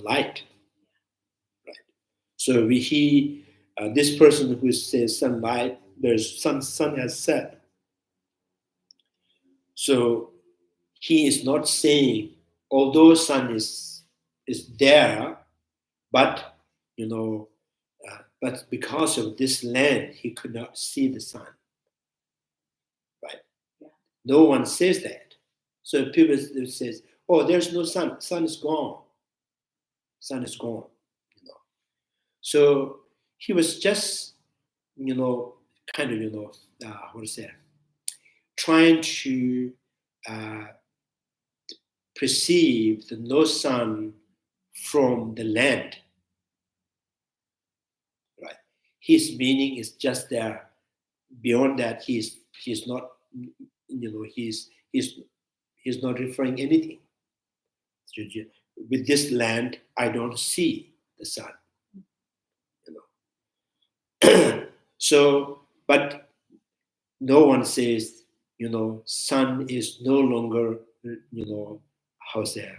light. Right. So this person who says sunlight, there's sun has set. So he is not saying, although sun is there, but but because of this land, he could not see the sun. Right? Yeah. No one says that. So people says, "Oh, there's no sun. Sun is gone. Sun is gone." So he was just, kind of, what to say, trying to perceive the no sun from the land. Right? His meaning is just there. Beyond that, he's not, he's not referring anything. With this land, I don't see the sun. So, but no one says, sun is no longer, how's that?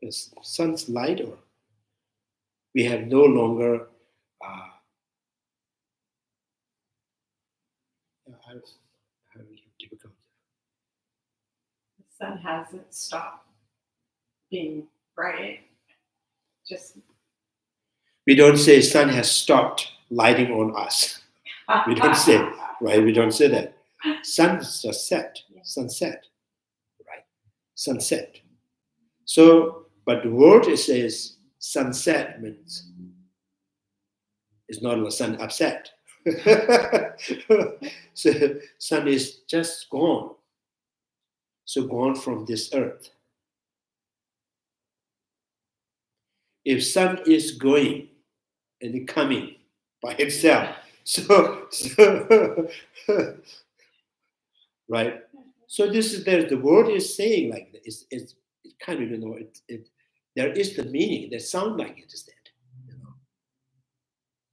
The sun's light, or we have no longer. I'm difficult. The sun hasn't stopped being bright. Just we don't say sun has stopped lighting on us. We don't say, right? We don't say that. Sun just set, sunset, right? Sunset. So, but the word it says sunset means it's not a sun upset. So sun is just gone. So gone from this earth. If sun is going and coming by itself, so right. So this is there. The word is saying like this. It's kind of there is the meaning. That sound like it is that.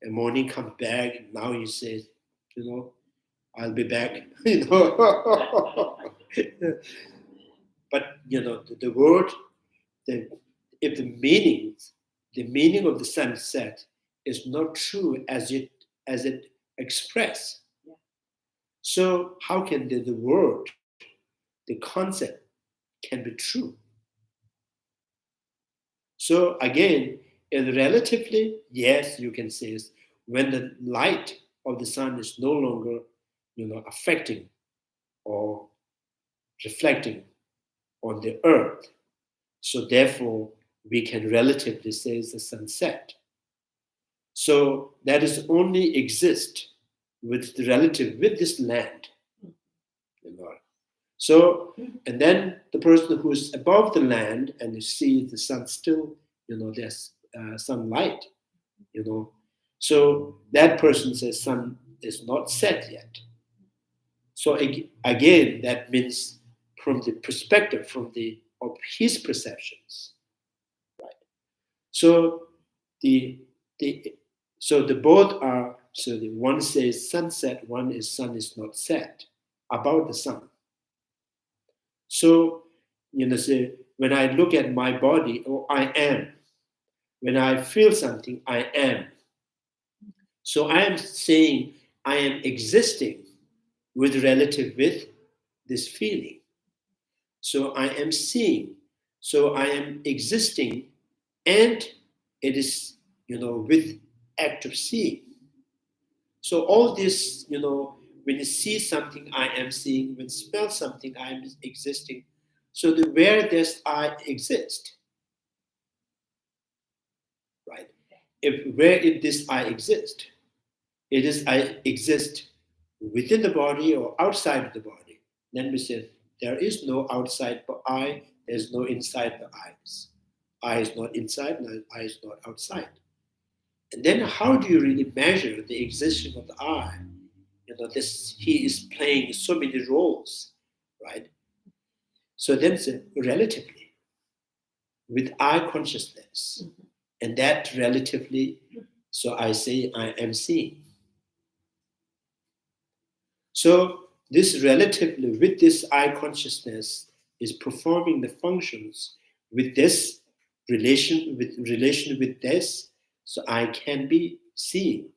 And morning comes back. And now he says, I'll be back. But the word, if the meaning of the sunset is not true as it expressed. Yeah. So how can the word, the concept, can be true? So again, relatively, yes, you can say when the light of the sun is no longer, affecting or reflecting on the earth. So therefore, we can relatively say it's a sunset. So that is only exist with the relative, with this land. So, and then the person who is above the land and you see the sun still, there's sunlight, So that person says sun is not set yet. So again, that means from the perspective, of his perceptions, right? So the both are, so the one says sunset, one is sun is not set, about the sun. So, say, when I look at my body, I am. When I feel something, I am. So I am saying I am existing with relative with this feeling. So I am seeing. So I am existing, and it is, with act of seeing. So all this, when you see something, I am seeing. When you smell something, I am existing. So where does I exist? Right? Where is this I exist? It is I exist within the body or outside of the body. Then we say there is no outside the eye, there's no inside the eyes. Eye is not inside, eye is not outside. And then how do you really measure the existence of the eye? He is playing so many roles, right? So then it's relatively with eye consciousness. Mm-hmm. And that relatively, so I say I am seeing. So this relatively, with this I consciousness, is performing the functions with this relation with this, so I can be seeing,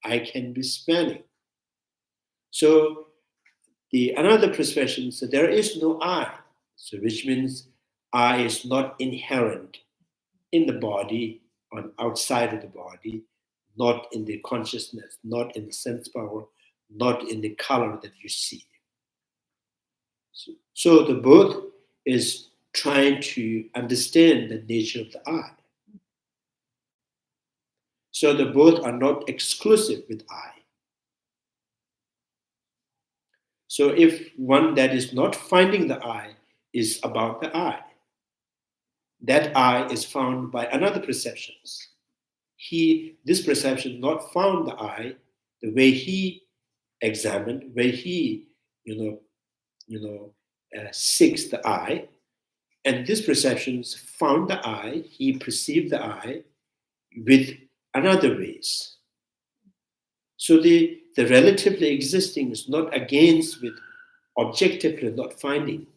I can be smelling. So the another perception, so there is no I, so which means I is not inherent in the body, on outside of the body, not in the consciousness, not in the sense power, not in the color that you see. So the both is trying to understand the nature of the I. So the both are not exclusive with I. So if one that is not finding the I is about the I, that I is found by another perceptions. This perception not found the I the way he examined, where he, seeks the I, and this perceptions found the I, he perceived the I with another ways. So the relatively existing is not against with objectively not finding.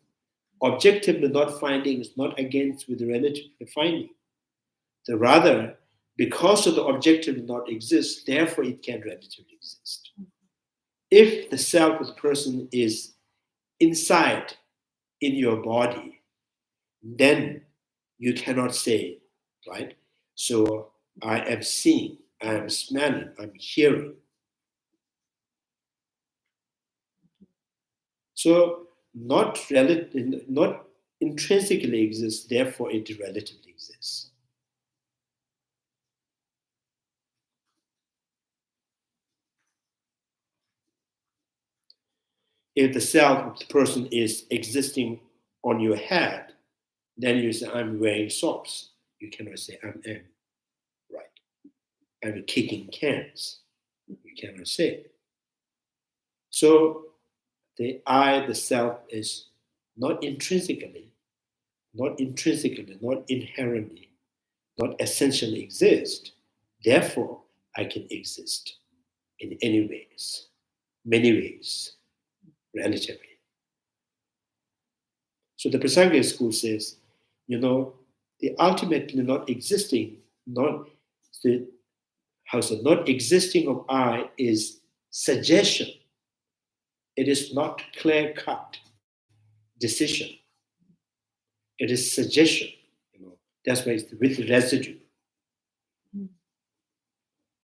Objectively not finding is not against with the relatively finding. The rather, because of the objective not exist, therefore it can relatively exist. If the self of the person is inside in your body, then you cannot say, right? So I am seeing, I am smelling, I'm hearing. So not intrinsically exists, therefore it relatively exists. If the self of the person is existing on your head, then you say, I'm wearing socks. You cannot say, I'm right. I'm kicking cans. You cannot say it. So the I, the self, is not intrinsically, not inherently, not essentially exist. Therefore, I can exist in any ways, many ways, relatively. So the Prasangika school says, the ultimately not existing, not existing of I is suggestion. It is not clear-cut decision. It is suggestion. That's why it's with residue.